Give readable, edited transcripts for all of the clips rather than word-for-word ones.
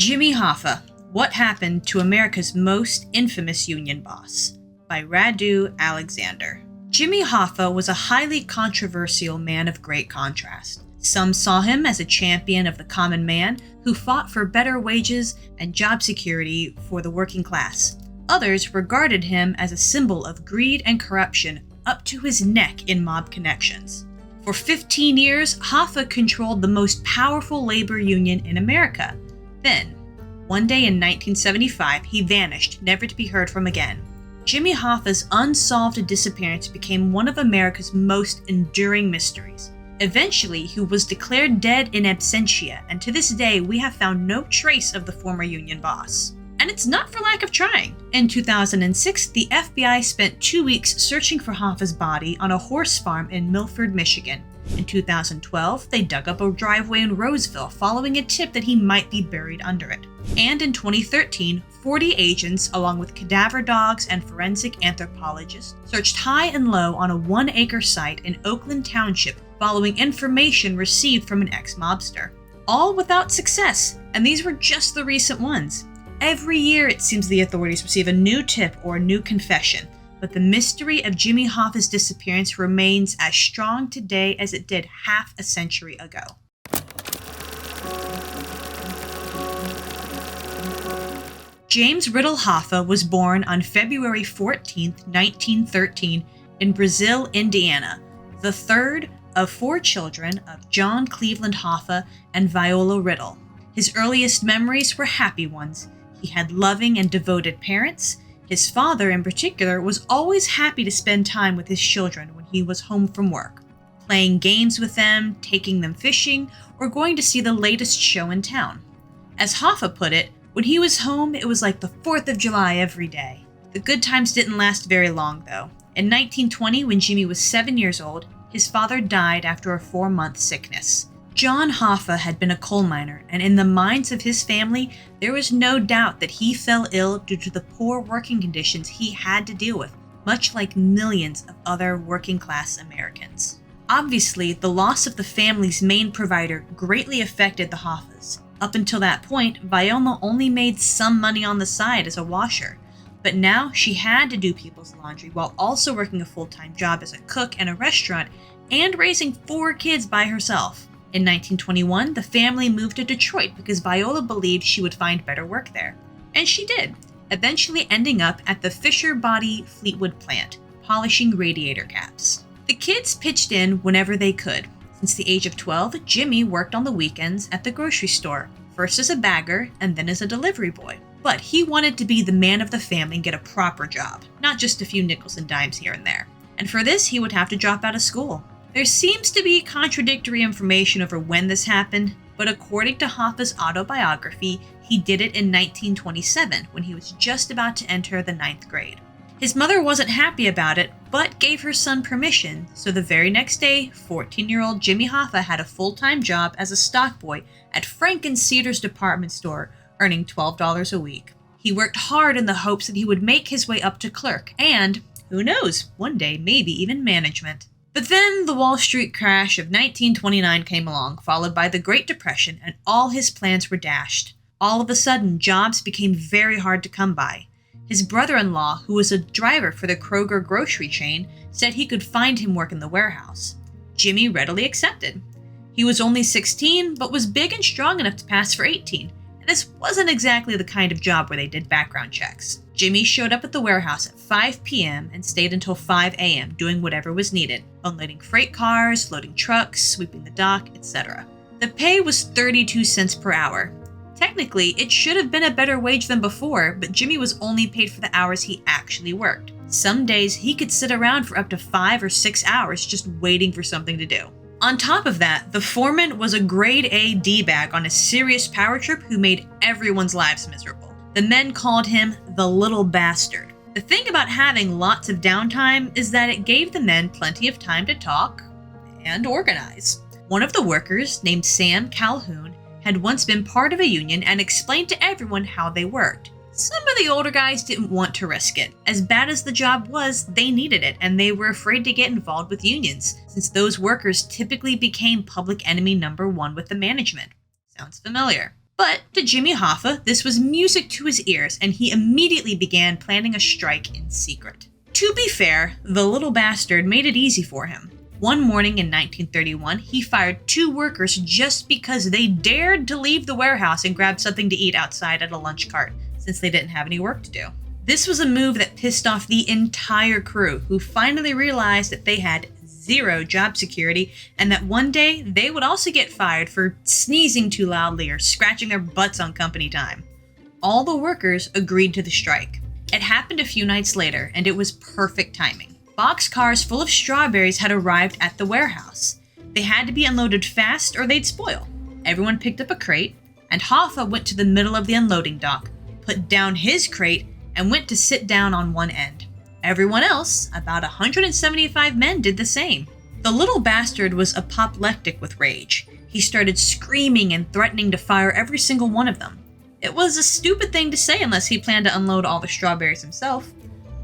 Jimmy Hoffa, What Happened to America's Most Infamous Union Boss? By Radu Alexander. Jimmy Hoffa was a highly controversial man of great contrast. Some saw him as a champion of the common man who fought for better wages and job security for the working class. Others regarded him as a symbol of greed and corruption up to his neck in mob connections. For 15 years, Hoffa controlled the most powerful labor union in America. Then, one day in 1975, he vanished, never to be heard from again. Jimmy Hoffa's unsolved disappearance became one of America's most enduring mysteries. Eventually, he was declared dead in absentia, and to this day, we have found no trace of the former union boss. And it's not for lack of trying. In 2006, the FBI spent 2 weeks searching for Hoffa's body on a horse farm in Milford, Michigan. In 2012, they dug up a driveway in Roseville following a tip that he might be buried under it. And in 2013, 40 agents, along with cadaver dogs and forensic anthropologists, searched high and low on a 1-acre site in Oakland Township following information received from an ex-mobster. All without success, and these were just the recent ones. Every year, it seems the authorities receive a new tip or a new confession, but the mystery of Jimmy Hoffa's disappearance remains as strong today as it did half a century ago. James Riddle Hoffa was born on February 14, 1913, in Brazil, Indiana, the third of 4 children of John Cleveland Hoffa and Viola Riddle. His earliest memories were happy ones. He had loving and devoted parents. His father, in particular, was always happy to spend time with his children when he was home from work, playing games with them, taking them fishing, or going to see the latest show in town. As Hoffa put it, when he was home, it was like the 4th of July every day. The good times didn't last very long, though. In 1920, when Jimmy was 7 years old, his father died after a 4-month sickness. John Hoffa had been a coal miner, and in the minds of his family, there was no doubt that he fell ill due to the poor working conditions he had to deal with, much like millions of other working-class Americans. Obviously, the loss of the family's main provider greatly affected the Hoffas. Up until that point, Viola only made some money on the side as a washer, but now she had to do people's laundry while also working a full-time job as a cook in a restaurant and raising 4 kids by herself. In 1921, the family moved to Detroit because Viola believed she would find better work there. And she did, eventually ending up at the Fisher Body Fleetwood plant, polishing radiator caps. The kids pitched in whenever they could. Since the age of 12, Jimmy worked on the weekends at the grocery store, first as a bagger and then as a delivery boy. But he wanted to be the man of the family and get a proper job, not just a few nickels and dimes here and there. And for this, he would have to drop out of school. There seems to be contradictory information over when this happened, but according to Hoffa's autobiography, he did it in 1927 when he was just about to enter the 9th grade. His mother wasn't happy about it, but gave her son permission, so the very next day, 14-year-old Jimmy Hoffa had a full-time job as a stockboy at Frank and Cedar's department store, earning $12 a week. He worked hard in the hopes that he would make his way up to clerk, and, who knows, one day maybe even management. But then the Wall Street crash of 1929 came along, followed by the Great Depression, and all his plans were dashed. All of a sudden, jobs became very hard to come by. His brother-in-law, who was a driver for the Kroger grocery chain, said he could find him work in the warehouse. Jimmy readily accepted. He was only 16, but was big and strong enough to pass for 18, and this wasn't exactly the kind of job where they did background checks. Jimmy showed up at the warehouse at 5 p.m. and stayed until 5 a.m. doing whatever was needed, unloading freight cars, loading trucks, sweeping the dock, etc. The pay was 32 cents per hour. Technically, it should have been a better wage than before, but Jimmy was only paid for the hours he actually worked. Some days, he could sit around for up to 5 or 6 hours just waiting for something to do. On top of that, the foreman was a grade A D-bag on a serious power trip who made everyone's lives miserable. The men called him the little bastard. The thing about having lots of downtime is that it gave the men plenty of time to talk and organize. One of the workers, named Sam Calhoun, had once been part of a union and explained to everyone how they worked. Some of the older guys didn't want to risk it. As bad as the job was, they needed it, and they were afraid to get involved with unions, since those workers typically became public enemy number 1 with the management. Sounds familiar. But to Jimmy Hoffa, this was music to his ears, and he immediately began planning a strike in secret. To be fair, the little bastard made it easy for him. One morning in 1931, he fired 2 workers just because they dared to leave the warehouse and grab something to eat outside at a lunch cart, since they didn't have any work to do. This was a move that pissed off the entire crew, who finally realized that they had zero job security and that one day they would also get fired for sneezing too loudly or scratching their butts on company time. All the workers agreed to the strike. It happened a few nights later, and it was perfect timing. Boxcars full of strawberries had arrived at the warehouse. They had to be unloaded fast or they'd spoil. Everyone picked up a crate, and Hoffa went to the middle of the unloading dock, put down his crate, and went to sit down on one end. Everyone else, about 175 men, did the same. The little bastard was apoplectic with rage. He started screaming and threatening to fire every single one of them. It was a stupid thing to say unless he planned to unload all the strawberries himself,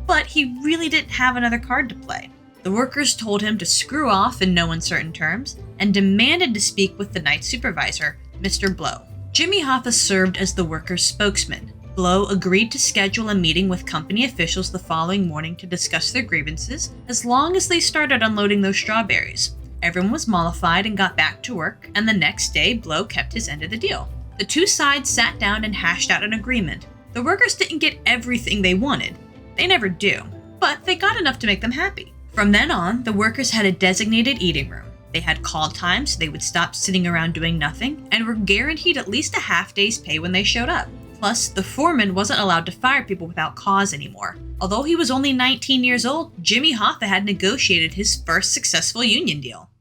but he really didn't have another card to play. The workers told him to screw off in no uncertain terms and demanded to speak with the night supervisor, Mr. Blow. Jimmy Hoffa served as the workers' spokesman. Blow agreed to schedule a meeting with company officials the following morning to discuss their grievances, as long as they started unloading those strawberries. Everyone was mollified and got back to work, and the next day, Blow kept his end of the deal. The 2 sides sat down and hashed out an agreement. The workers didn't get everything they wanted. They never do, but they got enough to make them happy. From then on, the workers had a designated eating room. They had call times, so they would stop sitting around doing nothing, and were guaranteed at least a half-day's pay when they showed up. Plus, the foreman wasn't allowed to fire people without cause anymore. Although he was only 19 years old, Jimmy Hoffa had negotiated his first successful union deal.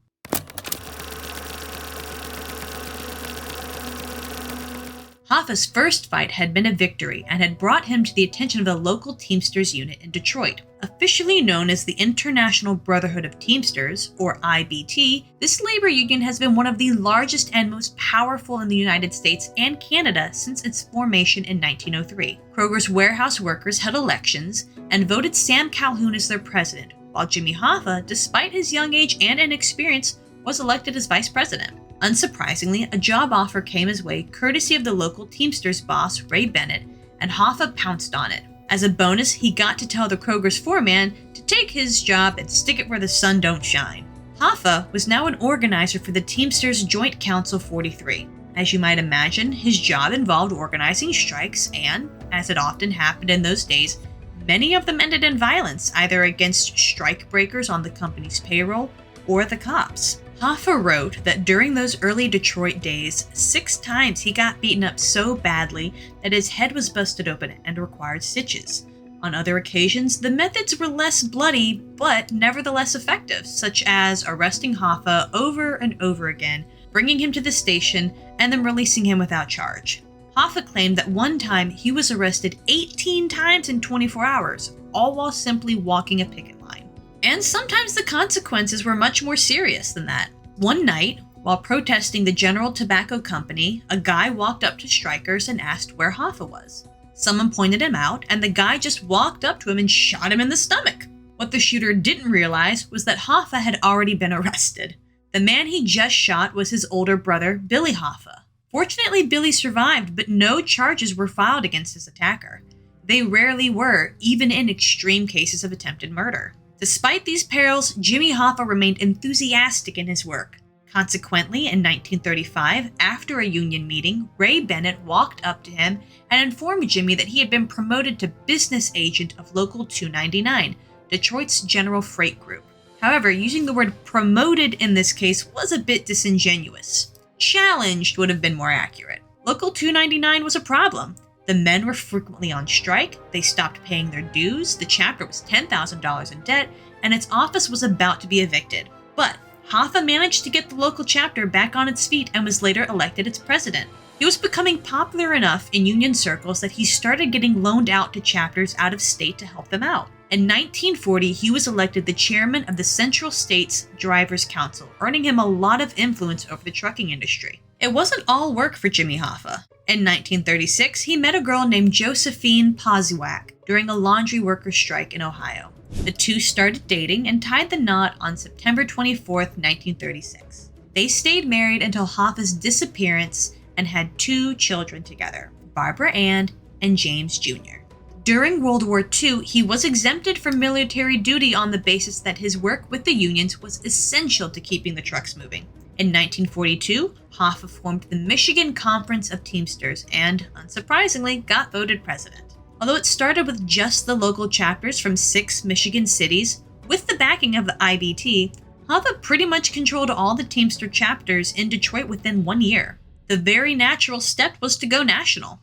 Hoffa's first fight had been a victory and had brought him to the attention of the local Teamsters unit in Detroit. Officially known as the International Brotherhood of Teamsters, or IBT, this labor union has been one of the largest and most powerful in the United States and Canada since its formation in 1903. Kroger's warehouse workers held elections and voted Sam Calhoun as their president, while Jimmy Hoffa, despite his young age and inexperience, was elected as vice president. Unsurprisingly, a job offer came his way courtesy of the local Teamsters boss, Ray Bennett, and Hoffa pounced on it. As a bonus, he got to tell the Kroger's foreman to take his job and stick it where the sun don't shine. Hoffa was now an organizer for the Teamsters Joint Council 43. As you might imagine, his job involved organizing strikes and, as it often happened in those days, many of them ended in violence, either against strike breakers on the company's payroll or the cops. Hoffa wrote that during those early Detroit days, 6 times he got beaten up so badly that his head was busted open and required stitches. On other occasions, the methods were less bloody, but nevertheless effective, such as arresting Hoffa over and over again, bringing him to the station, and then releasing him without charge. Hoffa claimed that one time he was arrested 18 times in 24 hours, all while simply walking a picket line. And sometimes the consequences were much more serious than that. One night, while protesting the General Tobacco Company, a guy walked up to strikers and asked where Hoffa was. Someone pointed him out, and the guy just walked up to him and shot him in the stomach. What the shooter didn't realize was that Hoffa had already been arrested. The man he just shot was his older brother, Billy Hoffa. Fortunately, Billy survived, but no charges were filed against his attacker. They rarely were, even in extreme cases of attempted murder. Despite these perils, Jimmy Hoffa remained enthusiastic in his work. Consequently, in 1935, after a union meeting, Ray Bennett walked up to him and informed Jimmy that he had been promoted to business agent of Local 299, Detroit's General Freight Group. However, using the word promoted in this case was a bit disingenuous. Challenged would have been more accurate. Local 299 was a problem. The men were frequently on strike, they stopped paying their dues, the chapter was $10,000 in debt, and its office was about to be evicted. But Hoffa managed to get the local chapter back on its feet and was later elected its president. He was becoming popular enough in union circles that he started getting loaned out to chapters out of state to help them out. In 1940, he was elected the chairman of the Central States Drivers' Council, earning him a lot of influence over the trucking industry. It wasn't all work for Jimmy Hoffa. In 1936, he met a girl named Josephine Poziwak during a laundry workers' strike in Ohio. The two started dating and tied the knot on September 24, 1936. They stayed married until Hoffa's disappearance and had 2 children together, Barbara Ann and James Jr. During World War II, he was exempted from military duty on the basis that his work with the unions was essential to keeping the trucks moving. In 1942, Hoffa formed the Michigan Conference of Teamsters and, unsurprisingly, got voted president. Although it started with just the local chapters from 6 Michigan cities, with the backing of the IBT, Hoffa pretty much controlled all the Teamster chapters in Detroit within 1 year. The very natural step was to go national.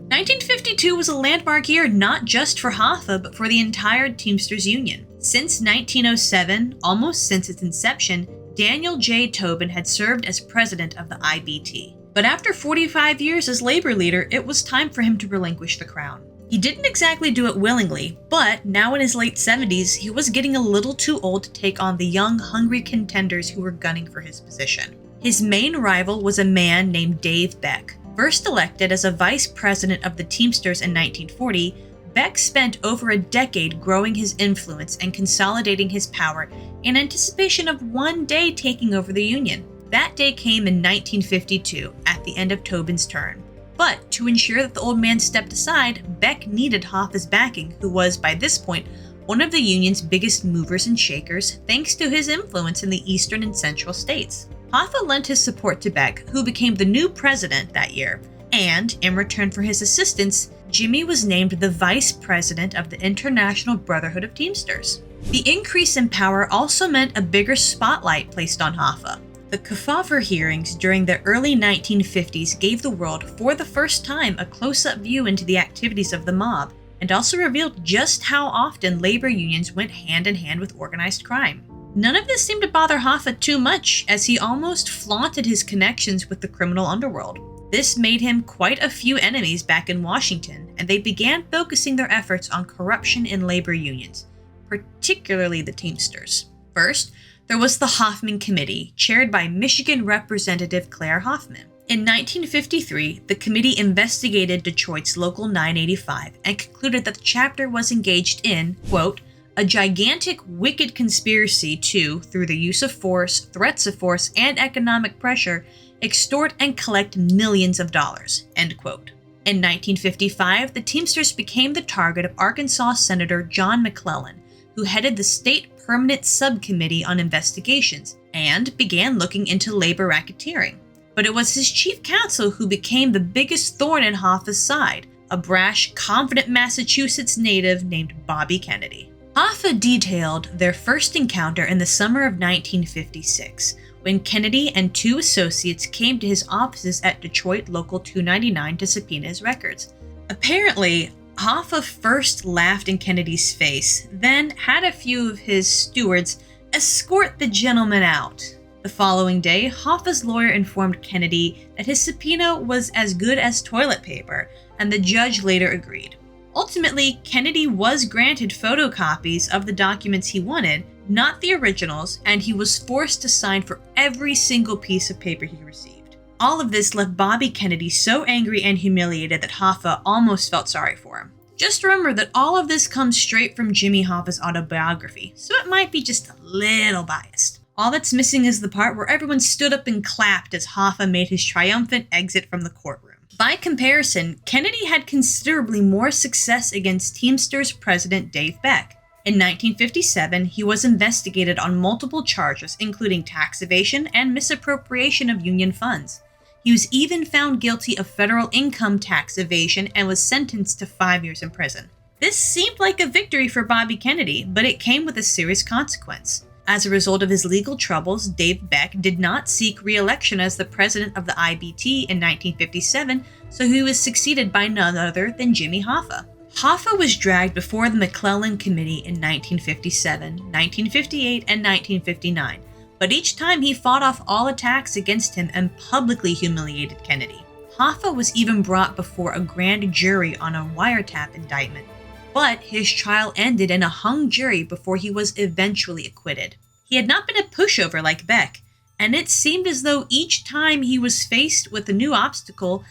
"1952 was a landmark year not just for Hoffa, but for the entire Teamsters Union. Since 1907, almost since its inception, Daniel J. Tobin had served as president of the IBT. But after 45 years as labor leader, it was time for him to relinquish the crown. He didn't exactly do it willingly, but now in his late 70s, he was getting a little too old to take on the young, hungry contenders who were gunning for his position. His main rival was a man named Dave Beck. First elected as a vice president of the Teamsters in 1940, Beck spent over a decade growing his influence and consolidating his power in anticipation of one day taking over the union. That day came in 1952, at the end of Tobin's term. But to ensure that the old man stepped aside, Beck needed Hoffa's backing, who was, by this point, one of the union's biggest movers and shakers, thanks to his influence in the eastern and central states. Hoffa lent his support to Beck, who became the new president that year, and, in return for his assistance, Jimmy was named the vice president of the International Brotherhood of Teamsters. The increase in power also meant a bigger spotlight placed on Hoffa. The Kefauver hearings during the early 1950s gave the world, for the first time, a close-up view into the activities of the mob, and also revealed just how often labor unions went hand in hand with organized crime. None of this seemed to bother Hoffa too much, as he almost flaunted his connections with the criminal underworld. This made him quite a few enemies back in Washington, and they began focusing their efforts on corruption in labor unions, particularly the Teamsters. First, there was the Hoffman Committee, chaired by Michigan Representative Claire Hoffman. In 1953, the committee investigated Detroit's Local 985 and concluded that the chapter was engaged in, quote, a gigantic, wicked conspiracy to, through the use of force, threats of force, and economic pressure, extort and collect millions of dollars, end quote. In 1955, the Teamsters became the target of Arkansas Senator John McClellan, who headed the State Permanent Subcommittee on Investigations and began looking into labor racketeering. But it was his chief counsel who became the biggest thorn in Hoffa's side, a brash, confident Massachusetts native named Bobby Kennedy. Hoffa detailed their first encounter in the summer of 1956, when Kennedy and 2 associates came to his offices at Detroit Local 299 to subpoena his records. Apparently, Hoffa first laughed in Kennedy's face, then had a few of his stewards escort the gentleman out. The following day, Hoffa's lawyer informed Kennedy that his subpoena was as good as toilet paper, and the judge later agreed. Ultimately, Kennedy was granted photocopies of the documents he wanted, not the originals, and he was forced to sign for every single piece of paper he received. All of this left Bobby Kennedy so angry and humiliated that Hoffa almost felt sorry for him. Just remember that all of this comes straight from Jimmy Hoffa's autobiography, so it might be just a little biased. All that's missing is the part where everyone stood up and clapped as Hoffa made his triumphant exit from the courtroom. By comparison, Kennedy had considerably more success against Teamsters President Dave Beck. In 1957, he was investigated on multiple charges, including tax evasion and misappropriation of union funds. He was even found guilty of federal income tax evasion and was sentenced to 5 years in prison. This seemed like a victory for Bobby Kennedy, but it came with a serious consequence. As a result of his legal troubles, Dave Beck did not seek re-election as the president of the IBT in 1957, so he was succeeded by none other than Jimmy Hoffa. Hoffa was dragged before the McClellan Committee in 1957, 1958, and 1959, but each time he fought off all attacks against him and publicly humiliated Kennedy. Hoffa was even brought before a grand jury on a wiretap indictment, but his trial ended in a hung jury before he was eventually acquitted. He had not been a pushover like Beck, and it seemed as though each time he was faced with a new obstacle,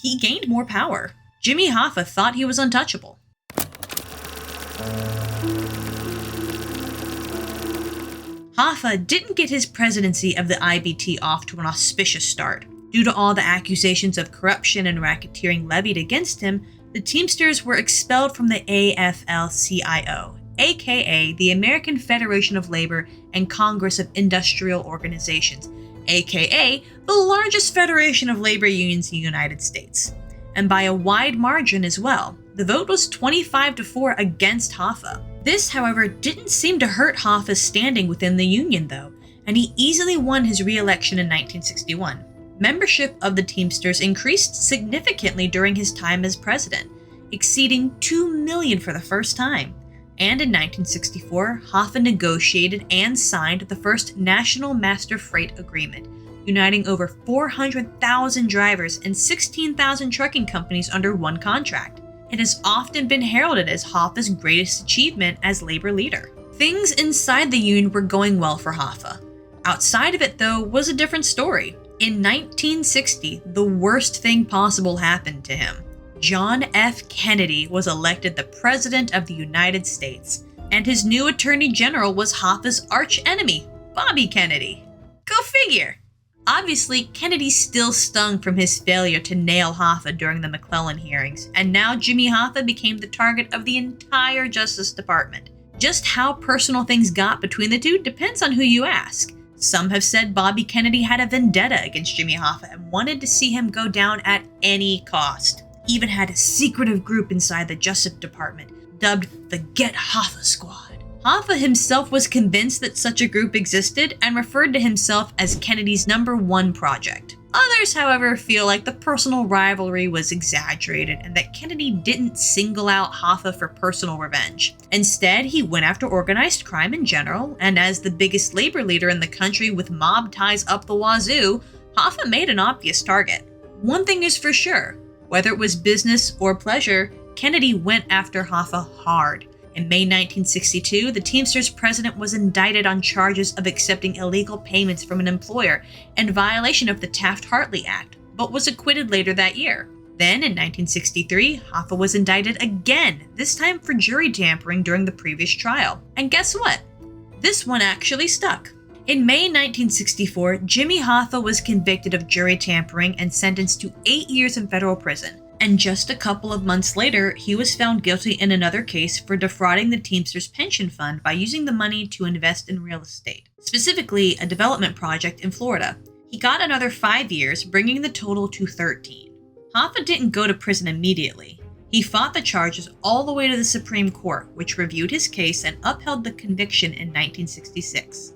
he gained more power. Jimmy Hoffa thought he was untouchable. Hoffa didn't get his presidency of the IBT off to an auspicious start. Due to all the accusations of corruption and racketeering levied against him, the Teamsters were expelled from the AFL-CIO, aka the American Federation of Labor and Congress of Industrial Organizations, aka the largest federation of labor unions in the United States, and by a wide margin as well. The vote was 25-4 against Hoffa. This, however, didn't seem to hurt Hoffa's standing within the union, though, and he easily won his re-election in 1961. Membership of the Teamsters increased significantly during his time as president, exceeding 2 million for the first time. And in 1964, Hoffa negotiated and signed the first National Master Freight Agreement, uniting over 400,000 drivers and 16,000 trucking companies under one contract. It has often been heralded as Hoffa's greatest achievement as labor leader. Things inside the union were going well for Hoffa. Outside of it, though, was a different story. In 1960, the worst thing possible happened to him. John F. Kennedy was elected the President of the United States, and his new Attorney General was Hoffa's arch-enemy, Bobby Kennedy. Go figure! Obviously, Kennedy still stung from his failure to nail Hoffa during the McClellan hearings, and now Jimmy Hoffa became the target of the entire Justice Department. Just how personal things got between the two depends on who you ask. Some have said Bobby Kennedy had a vendetta against Jimmy Hoffa and wanted to see him go down at any cost. He even had a secretive group inside the Justice Department, dubbed the Get Hoffa Squad. Hoffa himself was convinced that such a group existed and referred to himself as Kennedy's #1 project. Others, however, feel like the personal rivalry was exaggerated and that Kennedy didn't single out Hoffa for personal revenge. Instead, he went after organized crime in general, and as the biggest labor leader in the country with mob ties up the wazoo, Hoffa made an obvious target. One thing is for sure, whether it was business or pleasure, Kennedy went after Hoffa hard. In May 1962, the Teamsters president was indicted on charges of accepting illegal payments from an employer in violation of the Taft-Hartley Act, but was acquitted later that year. Then, in 1963, Hoffa was indicted again, this time for jury tampering during the previous trial. And guess what? This one actually stuck. In May 1964, Jimmy Hoffa was convicted of jury tampering and sentenced to 8 years in federal prison. And just a couple of months later, he was found guilty in another case for defrauding the Teamsters pension fund by using the money to invest in real estate, specifically a development project in Florida. He got another 5 years, bringing the total to 13. Hoffa didn't go to prison immediately. He fought the charges all the way to the Supreme Court, which reviewed his case and upheld the conviction in 1966.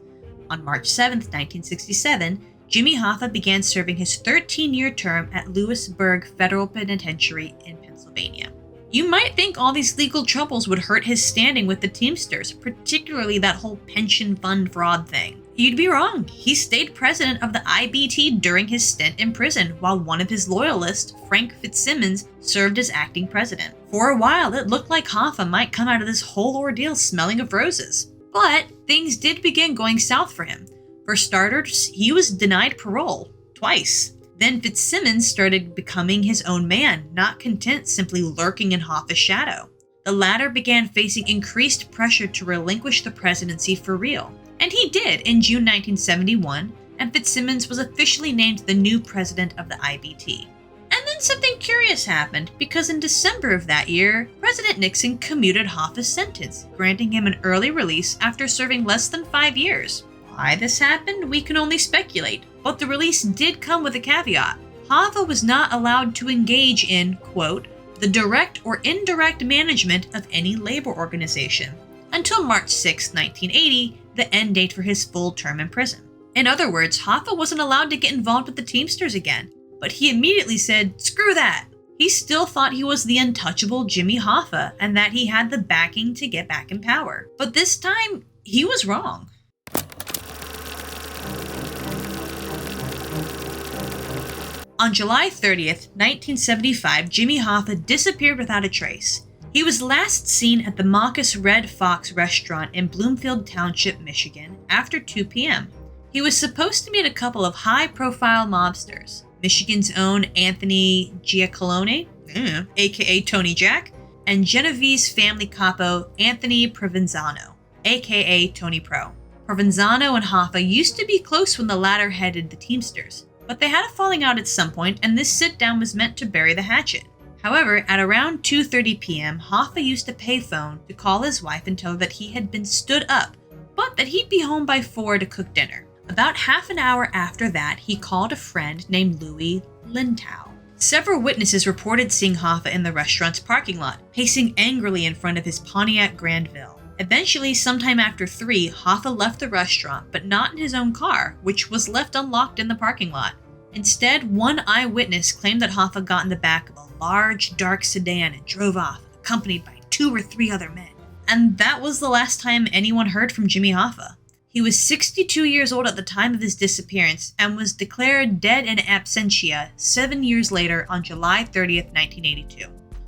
On March 7, 1967, Jimmy Hoffa began serving his 13-year term at Lewisburg Federal Penitentiary in Pennsylvania. You might think all these legal troubles would hurt his standing with the Teamsters, particularly that whole pension fund fraud thing. You'd be wrong. He stayed president of the IBT during his stint in prison, while one of his loyalists, Frank Fitzsimmons, served as acting president. For a while, it looked like Hoffa might come out of this whole ordeal smelling of roses. But things did begin going south for him. For starters, he was denied parole twice. Then Fitzsimmons started becoming his own man, not content simply lurking in Hoffa's shadow. The latter began facing increased pressure to relinquish the presidency for real. And he did in June 1971, and Fitzsimmons was officially named the new president of the IBT. And then something curious happened, because in December of that year, President Nixon commuted Hoffa's sentence, granting him an early release after serving less than 5 years. Why this happened, we can only speculate, but the release did come with a caveat. Hoffa was not allowed to engage in, quote, the direct or indirect management of any labor organization, until March 6, 1980, the end date for his full term in prison. In other words, Hoffa wasn't allowed to get involved with the Teamsters again, but he immediately said, screw that. He still thought he was the untouchable Jimmy Hoffa and that he had the backing to get back in power. But this time, he was wrong. On July 30th, 1975, Jimmy Hoffa disappeared without a trace. He was last seen at the Maucus Red Fox restaurant in Bloomfield Township, Michigan, after 2 p.m. He was supposed to meet a couple of high-profile mobsters, Michigan's own Anthony Giacalone, aka Tony Jack, and Genovese family capo Anthony Provenzano, aka Tony Pro. Provenzano and Hoffa used to be close when the latter headed the Teamsters, but they had a falling out at some point, and this sit-down was meant to bury the hatchet. However, at around 2:30 p.m., Hoffa used a payphone to call his wife and tell her that he had been stood up, but that he'd be home by 4 to cook dinner. About half an hour after that, he called a friend named Louis Lintau. Several witnesses reported seeing Hoffa in the restaurant's parking lot, pacing angrily in front of his Pontiac Grandville. Eventually, sometime after 3, Hoffa left the restaurant, but not in his own car, which was left unlocked in the parking lot. Instead, one eyewitness claimed that Hoffa got in the back of a large, dark sedan and drove off, accompanied by 2 or 3 other men. And that was the last time anyone heard from Jimmy Hoffa. He was 62 years old at the time of his disappearance and was declared dead in absentia 7 years later on July 30th, 1982.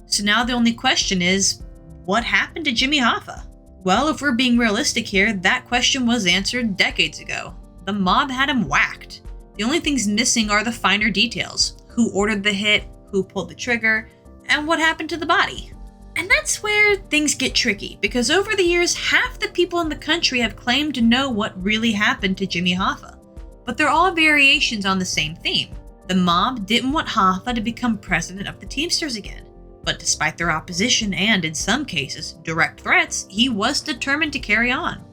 So now the only question is, what happened to Jimmy Hoffa? Well, if we're being realistic here, that question was answered decades ago. The mob had him whacked. The only things missing are the finer details. Who ordered the hit, who pulled the trigger, and what happened to the body. And that's where things get tricky, because over the years, half the people in the country have claimed to know what really happened to Jimmy Hoffa. But they're all variations on the same theme. The mob didn't want Hoffa to become president of the Teamsters again. But despite their opposition and, in some cases, direct threats, he was determined to carry on.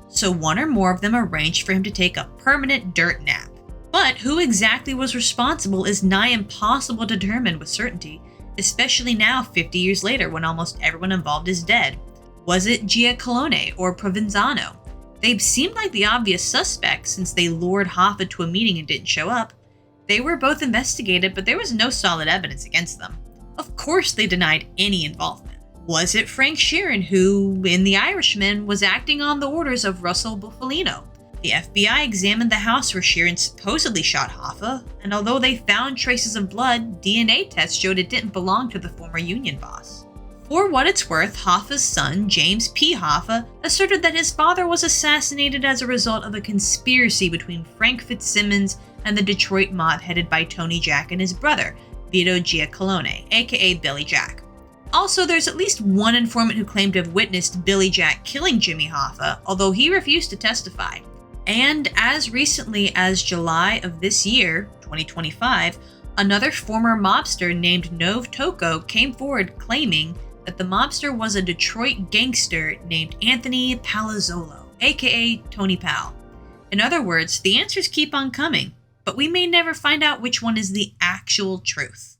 So one or more of them arranged for him to take a permanent dirt nap. But who exactly was responsible is nigh impossible to determine with certainty, especially now 50 years later when almost everyone involved is dead. Was it Giacolone or Provenzano? They seemed like the obvious suspects since they lured Hoffa to a meeting and didn't show up. They were both investigated, but there was no solid evidence against them. Of course they denied any involvement. Was it Frank Sheeran who, in The Irishman, was acting on the orders of Russell Bufalino? The FBI examined the house where Sheeran supposedly shot Hoffa, and although they found traces of blood, DNA tests showed it didn't belong to the former union boss. For what it's worth, Hoffa's son, James P. Hoffa, asserted that his father was assassinated as a result of a conspiracy between Frank Fitzsimmons and the Detroit mob headed by Tony Jack and his brother, Vito Giacolone, aka Billy Jack. Also, there's at least one informant who claimed to have witnessed Billy Jack killing Jimmy Hoffa, although he refused to testify. And as recently as July of this year, 2025, another former mobster named Nove Toko came forward claiming that the mobster was a Detroit gangster named Anthony Palazzolo, aka Tony Pal. In other words, the answers keep on coming, but we may never find out which one is the actual truth.